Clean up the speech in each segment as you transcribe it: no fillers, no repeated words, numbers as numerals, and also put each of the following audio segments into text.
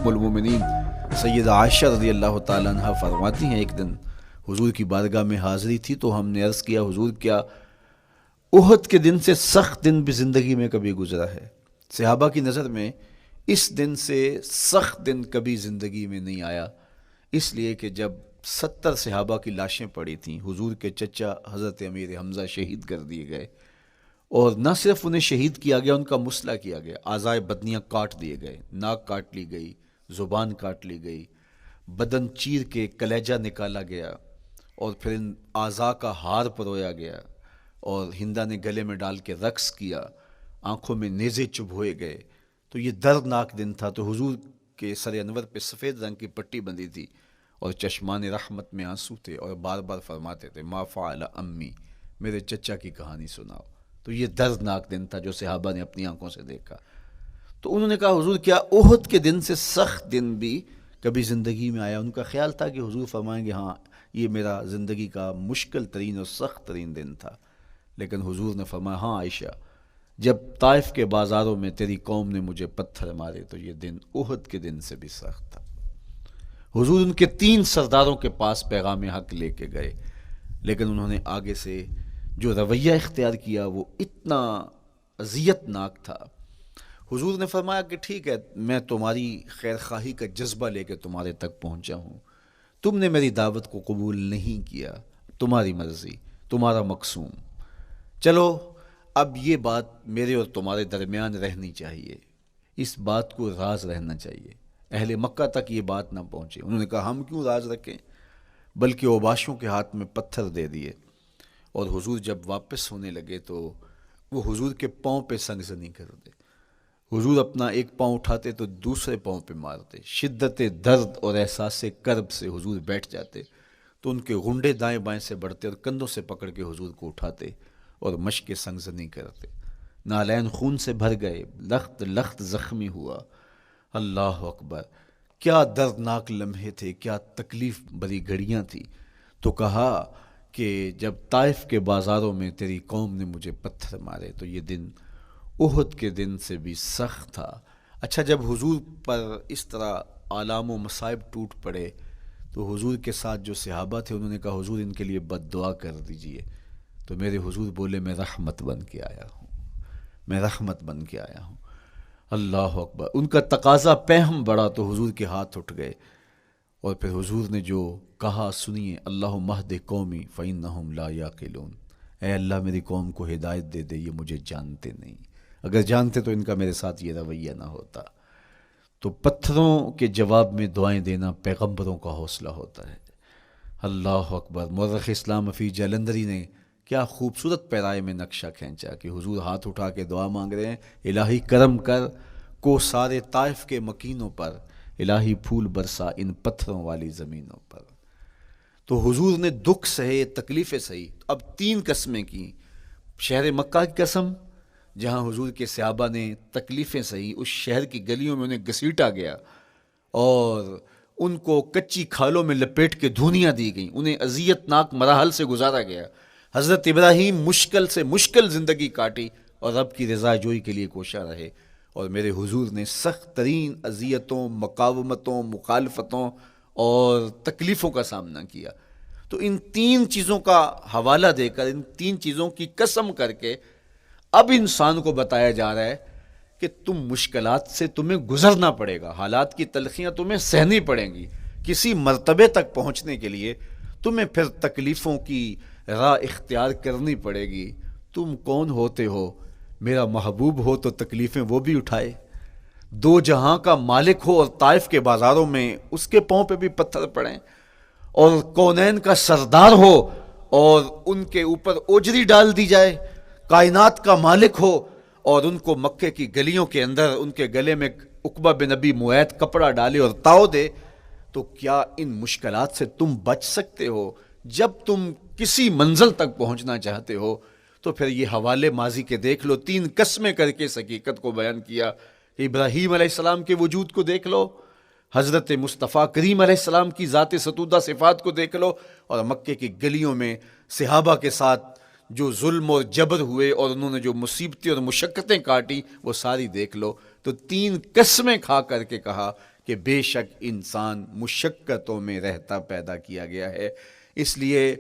المومنین سیدہ عائشہ رضی اللہ تعالیٰ عنہ فرماتی ہیں ایک دن حضور کی بارگاہ میں حاضری تھی تو ہم نے عرض کیا حضور کیا احد کے دن سے سخت دن بھی زندگی میں کبھی گزرا ہے؟ صحابہ کی نظر میں اس دن سے سخت دن کبھی زندگی میں نہیں آیا، اس لیے کہ جب 70 صحابہ کی لاشیں پڑی تھیں، حضور کے چچا حضرت امیر حمزہ شہید کر دیے گئے، اور نہ صرف انہیں شہید کیا گیا، ان کا مسئلہ کیا گیا، اعضائے بدنیاں کاٹ دیے گئے، ناک کاٹ لی گئی، زبان کاٹ لی گئی، بدن چیر کے کلیجہ نکالا گیا، اور پھر ان اعضاء کا ہار پرویا گیا، اور ہندا نے گلے میں ڈال کے رقص کیا، آنکھوں میں نیزے چبھوئے گئے۔ تو یہ دردناک دن تھا۔ تو حضور کے سر انور پہ سفید رنگ کی پٹی بندھی تھی اور چشمان رحمت میں آنسو تھے، اور بار بار فرماتے تھے ما فعل امی، میرے چچا کی کہانی سناؤ۔ تو یہ دردناک دن تھا جو صحابہ نے اپنی آنکھوں سے دیکھا۔ تو انہوں نے کہا حضور کیا احد کے دن سے سخت دن بھی کبھی زندگی میں آیا؟ ان کا خیال تھا کہ حضور فرمائیں گے ہاں یہ میرا زندگی کا مشکل ترین اور سخت ترین دن تھا، لیکن حضور نے فرمایا ہاں عائشہ، جب طائف کے بازاروں میں تیری قوم نے مجھے پتھر مارے تو یہ دن احد کے دن سے بھی سخت تھا۔ حضور ان کے 3 سرداروں کے پاس پیغام حق لے کے گئے، لیکن انہوں نے آگے سے جو رویہ اختیار کیا وہ اتنا اذیت ناک تھا۔ حضور نے فرمایا کہ ٹھیک ہے، میں تمہاری خیر خواہی کا جذبہ لے کے تمہارے تک پہنچا ہوں، تم نے میری دعوت کو قبول نہیں کیا، تمہاری مرضی، تمہارا مقسوم، چلو اب یہ بات میرے اور تمہارے درمیان رہنی چاہیے، اس بات کو راز رہنا چاہیے، اہل مکہ تک یہ بات نہ پہنچے۔ انہوں نے کہا ہم کیوں راز رکھیں، بلکہ اوباشوں کے ہاتھ میں پتھر دے دیے، اور حضور جب واپس ہونے لگے تو وہ حضور کے پاؤں پہ سنگزنی کرتے، حضور اپنا ایک پاؤں اٹھاتے تو دوسرے پاؤں پہ مارتے، شدت درد اور احساس کرب سے حضور بیٹھ جاتے تو ان کے غنڈے دائیں بائیں سے بڑھتے اور کندھوں سے پکڑ کے حضور کو اٹھاتے اور مشق سنگزنی کرتے۔ نالین خون سے بھر گئے، لخت لخت زخمی ہوا۔ اللہ اکبر، کیا دردناک لمحے تھے، کیا تکلیف بری گھڑیاں تھیں۔ تو کہا کہ جب طائف کے بازاروں میں تیری قوم نے مجھے پتھر مارے تو یہ دن احد کے دن سے بھی سخت تھا۔ اچھا، جب حضور پر اس طرح آلام و مصائب ٹوٹ پڑے تو حضور کے ساتھ جو صحابہ تھے انہوں نے کہا حضور ان کے لیے بد دعا کر دیجئے، تو میرے حضور بولے میں رحمت بن کے آیا ہوں، میں رحمت بن کے آیا ہوں۔ اللہ اکبر، ان کا تقاضا پہم بڑا تو حضور کے ہاتھ اٹھ گئے، اور پھر حضور نے جو کہا سنیے، اللہم اہد قومی فإنہم لا یعقلون، اے اللہ میری قوم کو ہدایت دے دے، یہ مجھے جانتے نہیں، اگر جانتے تو ان کا میرے ساتھ یہ رویہ نہ ہوتا۔ تو پتھروں کے جواب میں دعائیں دینا پیغمبروں کا حوصلہ ہوتا ہے۔ اللہ اکبر، مورخ اسلام حفیظ جلندری نے کیا خوبصورت پیرائے میں نقشہ کھینچا کہ حضور ہاتھ اٹھا کے دعا مانگ رہے ہیں، الہی کرم کر کو سارے طائف کے مکینوں پر، الہی پھول برسا ان پتھروں والی زمینوں پر۔ تو حضور نے دکھ سہے، تکلیفیں سہی، اب 3 قسمیں کی۔ شہر مکہ کی قسم، جہاں حضور کے صحابہ نے تکلیفیں سہی، اس شہر کی گلیوں میں انہیں گھسیٹا گیا اور ان کو کچی کھالوں میں لپیٹ کے دھونیاں دی گئیں، انہیں اذیت ناک مراحل سے گزارا گیا۔ حضرت ابراہیم مشکل سے مشکل زندگی کاٹی اور رب کی رضا جوئی کے لیے کوشاں رہے، اور میرے حضور نے سخت ترین اذیتوں، مقاومتوں، مخالفتوں اور تکلیفوں کا سامنا کیا۔ تو ان 3 چیزوں کا حوالہ دے کر، ان 3 چیزوں کی قسم کر کے اب انسان کو بتایا جا رہا ہے کہ تم مشکلات سے تمہیں گزرنا پڑے گا، حالات کی تلخیاں تمہیں سہنی پڑیں گی، کسی مرتبے تک پہنچنے کے لیے تمہیں پھر تکلیفوں کی راہ اختیار کرنی پڑے گی۔ تم کون ہوتے ہو؟ میرا محبوب ہو تو تکلیفیں وہ بھی اٹھائے، 2 جہاں کا مالک ہو اور طائف کے بازاروں میں اس کے پاؤں پہ بھی پتھر پڑیں، اور کونین کا سردار ہو اور ان کے اوپر اوجری ڈال دی جائے، کائنات کا مالک ہو اور ان کو مکے کی گلیوں کے اندر ان کے گلے میں عقبہ بن ابی معیط کپڑا ڈالے اور تاؤ دے، تو کیا ان مشکلات سے تم بچ سکتے ہو؟ جب تم کسی منزل تک پہنچنا چاہتے ہو تو پھر یہ حوالے ماضی کے دیکھ لو، 3 قسمیں کر کے اس حقیقت کو بیان کیا۔ ابراہیم علیہ السلام کے وجود کو دیکھ لو، حضرت مصطفیٰ کریم علیہ السلام کی ذات ستودہ صفات کو دیکھ لو، اور مکے کی گلیوں میں صحابہ کے ساتھ جو ظلم اور جبر ہوئے اور انہوں نے جو مصیبتیں اور مشقتیں کاٹی وہ ساری دیکھ لو۔ تو 3 قسمیں کھا کر کے کہا کہ بے شک انسان مشقتوں میں رہتا پیدا کیا گیا ہے۔ اس لیے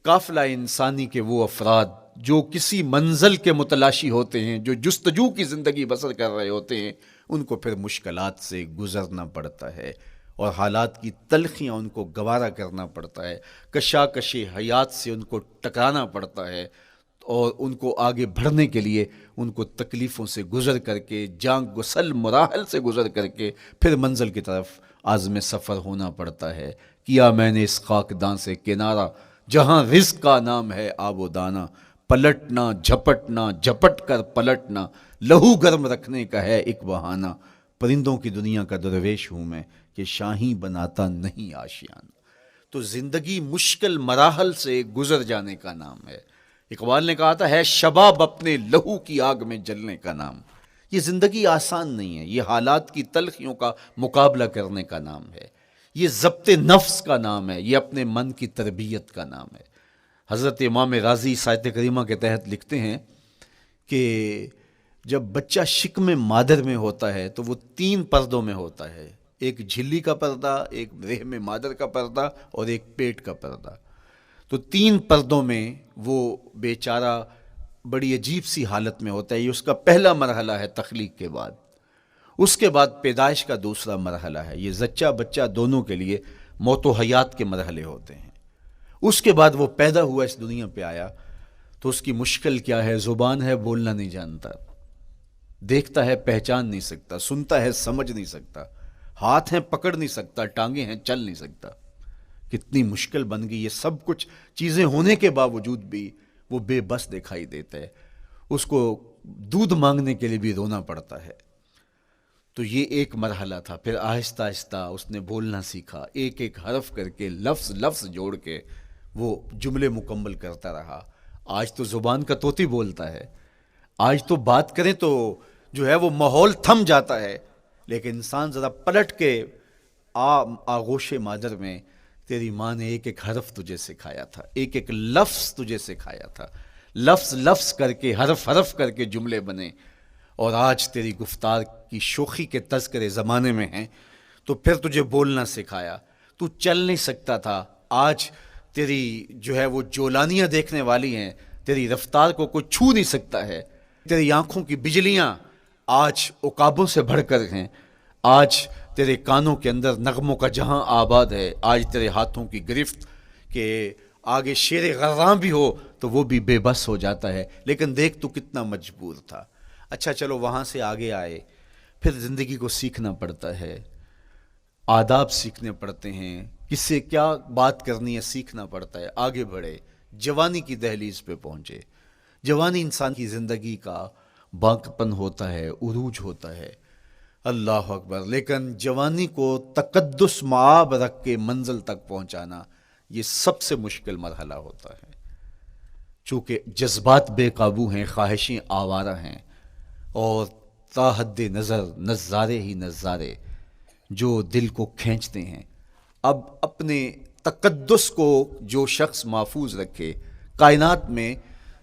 قافلہ انسانی کے وہ افراد جو کسی منزل کے متلاشی ہوتے ہیں، جو جستجو کی زندگی بسر کر رہے ہوتے ہیں، ان کو پھر مشکلات سے گزرنا پڑتا ہے اور حالات کی تلخیاں ان کو گوارا کرنا پڑتا ہے، کشاکش حیات سے ان کو ٹکرانا پڑتا ہے، اور ان کو آگے بڑھنے کے لیے ان کو تکلیفوں سے گزر کر کے، جان گسل مراحل سے گزر کر کے پھر منزل کی طرف عازم سفر ہونا پڑتا ہے۔ کیا میں نے اس خاکدان سے کنارہ، جہاں رزق کا نام ہے آب و دانہ، پلٹنا جھپٹنا جھپٹ کر پلٹنا، لہو گرم رکھنے کا ہے ایک بہانہ، پرندوں کی دنیا کا درویش ہوں میں کہ شاہی بناتا نہیں آشیانہ۔ تو زندگی مشکل مراحل سے گزر جانے کا نام ہے۔ اقبال نے کہا تھا، ہے شباب اپنے لہو کی آگ میں جلنے کا نام۔ یہ زندگی آسان نہیں ہے، یہ حالات کی تلخیوں کا مقابلہ کرنے کا نام ہے، یہ ضبط نفس کا نام ہے، یہ اپنے من کی تربیت کا نام ہے۔ حضرت امام رازی آیت کریمہ کے تحت لکھتے ہیں کہ جب بچہ شکم مادر میں ہوتا ہے تو وہ 3 پردوں میں ہوتا ہے، ایک جھلی کا پردہ، ایک رحم مادر کا پردہ اور ایک پیٹ کا پردہ۔ تو 3 پردوں میں وہ بیچارہ بڑی عجیب سی حالت میں ہوتا ہے۔ یہ اس کا پہلا مرحلہ ہے تخلیق کے بعد۔ اس کے بعد پیدائش کا دوسرا مرحلہ ہے، یہ زچہ بچہ دونوں کے لیے موت و حیات کے مرحلے ہوتے ہیں۔ اس کے بعد وہ پیدا ہوا، اس دنیا پہ آیا، تو اس کی مشکل کیا ہے؟ زبان ہے، بولنا نہیں جانتا، دیکھتا ہے پہچان نہیں سکتا، سنتا ہے سمجھ نہیں سکتا، ہاتھ ہیں پکڑ نہیں سکتا، ٹانگیں ہیں چل نہیں سکتا۔ کتنی مشکل بن گئی، یہ سب کچھ چیزیں ہونے کے باوجود بھی وہ بے بس دکھائی دیتا ہے، اس کو دودھ مانگنے کے لیے بھی رونا پڑتا ہے۔ تو یہ ایک مرحلہ تھا۔ پھر آہستہ آہستہ اس نے بولنا سیکھا، ایک ایک حرف کر کے، لفظ لفظ جوڑ کے وہ جملے مکمل کرتا رہا۔ آج تو زبان کا طوطی بولتا ہے، آج تو بات کریں تو جو ہے وہ ماحول تھم جاتا ہے، لیکن انسان ذرا پلٹ کے آغوش مادر میں تیری ماں نے ایک ایک حرف تجھے سکھایا تھا، ایک ایک لفظ تجھے سکھایا تھا، لفظ لفظ کر کے، حرف حرف کر کے جملے بنے، اور آج تیری گفتار کی شوخی کے تذکرے زمانے میں ہیں، تو پھر تجھے بولنا سکھایا۔ تو چل نہیں سکتا تھا، آج تیری جو ہے وہ جولانیاں دیکھنے والی ہیں، تیری رفتار کو کوئی چھو نہیں سکتا ہے، تیری آنکھوں کی بجلیاں آج عقابوں سے بڑھ کر ہیں، آج تیرے کانوں کے اندر نغموں کا جہاں آباد ہے، آج تیرے ہاتھوں کی گرفت کہ آگے شیر غراں بھی ہو تو وہ بھی بے بس ہو جاتا ہے، لیکن دیکھ تو کتنا مجبور تھا۔ اچھا چلو وہاں سے آگے آئے، پھر زندگی کو سیکھنا پڑتا ہے، آداب سیکھنے پڑتے ہیں، کس سے کیا بات کرنی ہے سیکھنا پڑتا ہے، آگے بڑھے، جوانی کی دہلیز پہ پہنچے۔ جوانی انسان کی زندگی کا باقپن ہوتا ہے، عروج ہوتا ہے، اللہ اکبر، لیکن جوانی کو تقدس معاب رکھ کے منزل تک پہنچانا یہ سب سے مشکل مرحلہ ہوتا ہے، چونکہ جذبات بے قابو ہیں، خواہشیں آوارہ ہیں، اور تا حد نظر نظارے ہی نظارے جو دل کو کھینچتے ہیں۔ اب اپنے تقدس کو جو شخص محفوظ رکھے، کائنات میں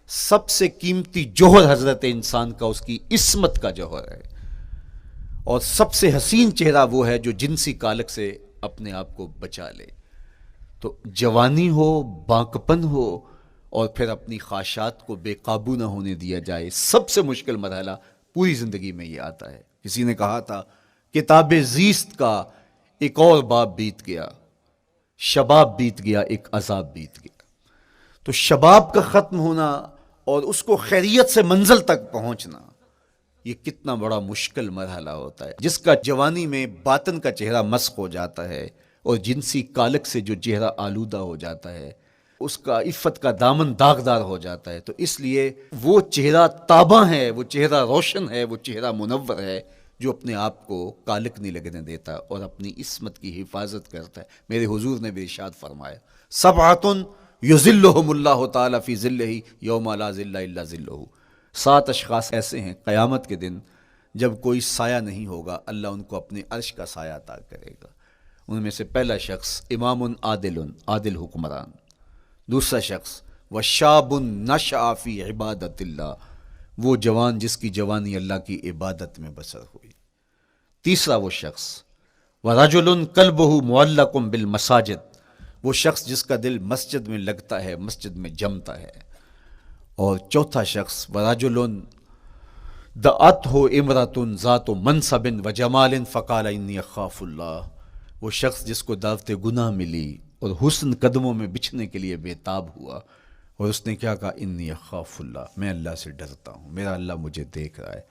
سب سے قیمتی جوہر حضرت انسان کا اس کی عصمت کا جوہر ہے، اور سب سے حسین چہرہ وہ ہے جو جنسی کالک سے اپنے آپ کو بچا لے۔ تو جوانی ہو، باقپن ہو، اور پھر اپنی خواہشات کو بے قابو نہ ہونے دیا جائے، سب سے مشکل مرحلہ پوری زندگی میں یہ آتا ہے۔ کسی نے کہا تھا، کتاب زیست کا ایک اور باب بیت گیا، شباب بیت گیا، ایک عذاب بیت گیا۔ تو شباب کا ختم ہونا اور اس کو خیریت سے منزل تک پہنچنا، یہ کتنا بڑا مشکل مرحلہ ہوتا ہے، جس کا جوانی میں باطن کا چہرہ مسخ ہو جاتا ہے اور جنسی کالک سے جو چہرہ آلودہ ہو جاتا ہے، اس کا عفت کا دامن داغدار ہو جاتا ہے۔ تو اس لیے وہ چہرہ تاباں ہے، وہ چہرہ روشن ہے، وہ چہرہ منور ہے جو اپنے آپ کو کالک نہیں لگنے دیتا اور اپنی عصمت کی حفاظت کرتا ہے۔ میرے حضور نے بھی ارشاد فرمایا، سبعۃ یظلھم اللہ تعالی فی ظلہ یوم لا ظل الا ظلہ، 7 اشخاص ایسے ہیں قیامت کے دن جب کوئی سایہ نہیں ہوگا، اللہ ان کو اپنے عرش کا سایہ عطا کرے گا۔ ان میں سے پہلا شخص امام عادل حکمران، دوسرا شخص وشاب نشأ فی عبادت اللہ، وہ جوان جس کی جوانی اللہ کی عبادت میں بسر ہوئی، تیسرا وہ شخص وَرَجُلٌ قَلْبُهُ مُعَلَّقٌ بِالْمَسَاجِدِ، وہ شخص جس کا دل مسجد میں لگتا ہے، مسجد میں جمتا ہے۔ اور چوتھا شخص وَرَجُلٌ دَعَتْهُ امْرَأَةٌ ذَاتُ مَنْصَبٍ وَجَمَالٍ فَقَالَ إِنِّي أَخَافُ اللَّهَ، وہ شخص جس کو دعوت گناہ ملی اور حسن قدموں میں بچھنے کے لیے بےتاب ہوا، اور اس نے کیا کہا، انی اخاف اللہ، میں اللہ سے ڈرتا ہوں، میرا اللہ مجھے دیکھ رہا ہے۔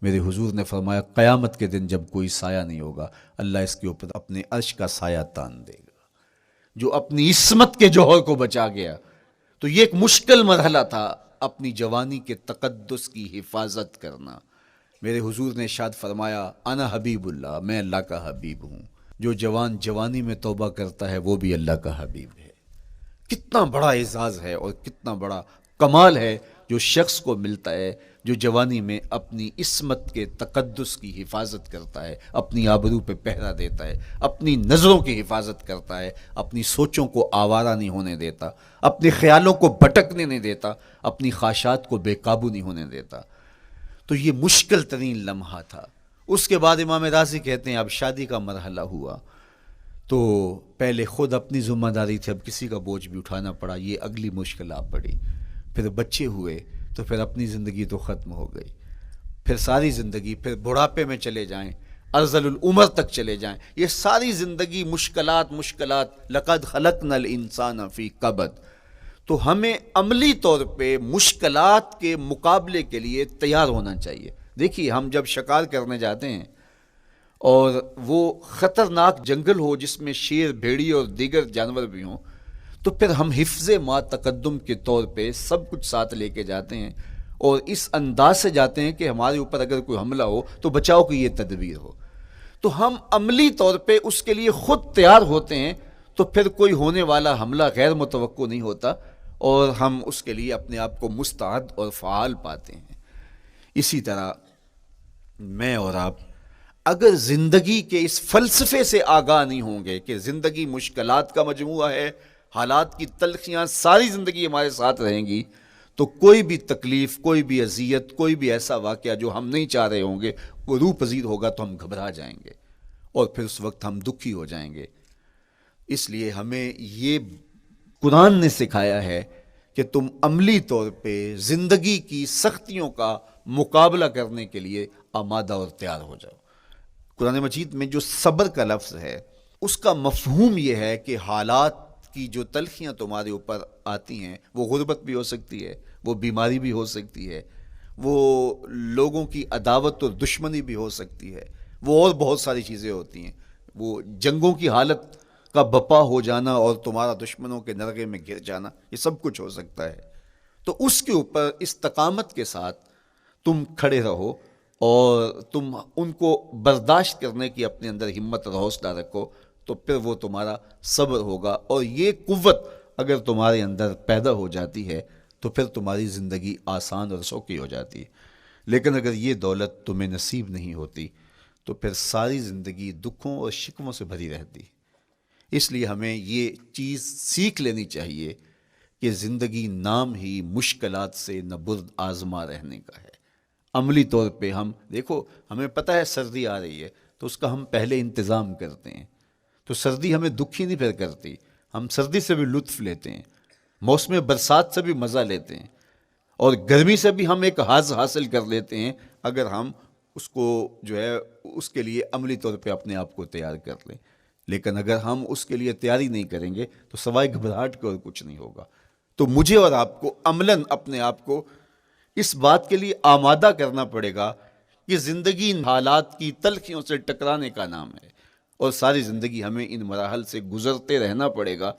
میرے حضور نے فرمایا قیامت کے دن جب کوئی سایہ نہیں ہوگا، اللہ اس کے اوپر اپنے عرش کا سایہ تان دے گا۔ جو اپنی عصمت کے جوہر کو بچا گیا، تو یہ ایک مشکل مرحلہ تھا، اپنی جوانی کے تقدس کی حفاظت کرنا۔ میرے حضور نے ارشاد فرمایا انا حبیب اللہ، میں اللہ کا حبیب ہوں۔ جو جوان جوانی میں توبہ کرتا ہے وہ بھی اللہ کا حبیب ہے۔ کتنا بڑا اعزاز ہے اور کتنا بڑا کمال ہے جو شخص کو ملتا ہے جو جوانی میں اپنی عصمت کے تقدس کی حفاظت کرتا ہے، اپنی آبرو پہ پہرا دیتا ہے، اپنی نظروں کی حفاظت کرتا ہے، اپنی سوچوں کو آوارہ نہیں ہونے دیتا، اپنے خیالوں کو بھٹکنے نہیں دیتا، اپنی خواہشات کو بے قابو نہیں ہونے دیتا۔ تو یہ مشکل ترین لمحہ تھا۔ اس کے بعد امام راضی کہتے ہیں اب شادی کا مرحلہ ہوا، تو پہلے خود اپنی ذمہ داری تھی، اب کسی کا بوجھ بھی اٹھانا پڑا، یہ اگلی مشکل آ پڑی۔ پھر بچے ہوئے تو پھر اپنی زندگی تو ختم ہو گئی، پھر ساری زندگی، پھر بڑھاپے میں چلے جائیں، ارذل العمر تک چلے جائیں، یہ ساری زندگی مشکلات مشکلات، لقد خلقنا الانسان فی کبد۔ تو ہمیں عملی طور پہ مشکلات کے مقابلے کے لیے تیار ہونا چاہیے۔ دیکھیے ہم جب شکار کرنے جاتے ہیں اور وہ خطرناک جنگل ہو جس میں شیر، بھیڑی اور دیگر جانور بھی ہوں، تو پھر ہم حفظ ما تقدم کے طور پہ سب کچھ ساتھ لے کے جاتے ہیں، اور اس انداز سے جاتے ہیں کہ ہمارے اوپر اگر کوئی حملہ ہو تو بچاؤ کی یہ تدبیر ہو۔ تو ہم عملی طور پہ اس کے لیے خود تیار ہوتے ہیں، تو پھر کوئی ہونے والا حملہ غیر متوقع نہیں ہوتا، اور ہم اس کے لیے اپنے آپ کو مستعد اور فعال پاتے ہیں۔ اسی طرح میں اور آپ اگر زندگی کے اس فلسفے سے آگاہ نہیں ہوں گے کہ زندگی مشکلات کا مجموعہ ہے، حالات کی تلخیاں ساری زندگی ہمارے ساتھ رہیں گی، تو کوئی بھی تکلیف، کوئی بھی اذیت، کوئی بھی ایسا واقعہ جو ہم نہیں چاہ رہے ہوں گے وہ روح پذیر ہوگا تو ہم گھبرا جائیں گے، اور پھر اس وقت ہم دکھی ہو جائیں گے۔ اس لیے ہمیں یہ قرآن نے سکھایا ہے کہ تم عملی طور پہ زندگی کی سختیوں کا مقابلہ کرنے کے لیے آمادہ اور تیار ہو جاؤ۔ قرآن مجید میں جو صبر کا لفظ ہے اس کا مفہوم یہ ہے کہ حالات کی جو تلخیاں تمہارے اوپر آتی ہیں، وہ غربت بھی ہو سکتی ہے، وہ بیماری بھی ہو سکتی ہے، وہ لوگوں کی عداوت اور دشمنی بھی ہو سکتی ہے، وہ اور بہت ساری چیزیں ہوتی ہیں، وہ جنگوں کی حالت کا بپا ہو جانا اور تمہارا دشمنوں کے نرغے میں گر جانا، یہ سب کچھ ہو سکتا ہے۔ تو اس کے اوپر استقامت کے ساتھ تم کھڑے رہو اور تم ان کو برداشت کرنے کی اپنے اندر ہمت اور حوصلہ رکھو، تو پھر وہ تمہارا صبر ہوگا، اور یہ قوت اگر تمہارے اندر پیدا ہو جاتی ہے تو پھر تمہاری زندگی آسان اور سوکھی ہو جاتی ہے۔ لیکن اگر یہ دولت تمہیں نصیب نہیں ہوتی تو پھر ساری زندگی دکھوں اور شکووں سے بھری رہتی۔ اس لیے ہمیں یہ چیز سیکھ لینی چاہیے کہ زندگی نام ہی مشکلات سے نہ برد آزما رہنے کا ہے۔ عملی طور پہ ہم دیکھو، ہمیں پتہ ہے سردی آ رہی ہے تو اس کا ہم پہلے انتظام کرتے ہیں، تو سردی ہمیں دکھی نہیں پھر کرتی، ہم سردی سے بھی لطف لیتے ہیں، موسم برسات سے بھی مزہ لیتے ہیں، اور گرمی سے بھی ہم ایک حاص حاصل کر لیتے ہیں اگر ہم اس کو جو ہے اس کے لیے عملی طور پہ اپنے آپ کو تیار کر لیں۔ لیکن اگر ہم اس کے لیے تیاری نہیں کریں گے تو سوائے گھبراہٹ کے اور کچھ نہیں ہوگا۔ تو مجھے اور آپ کو عملاً اپنے آپ کو اس بات کے لیے آمادہ کرنا پڑے گا کہ زندگی ان حالات کی تلخیوں سے ٹکرانے کا نام ہے، اور ساری زندگی ہمیں ان مراحل سے گزرتے رہنا پڑے گا،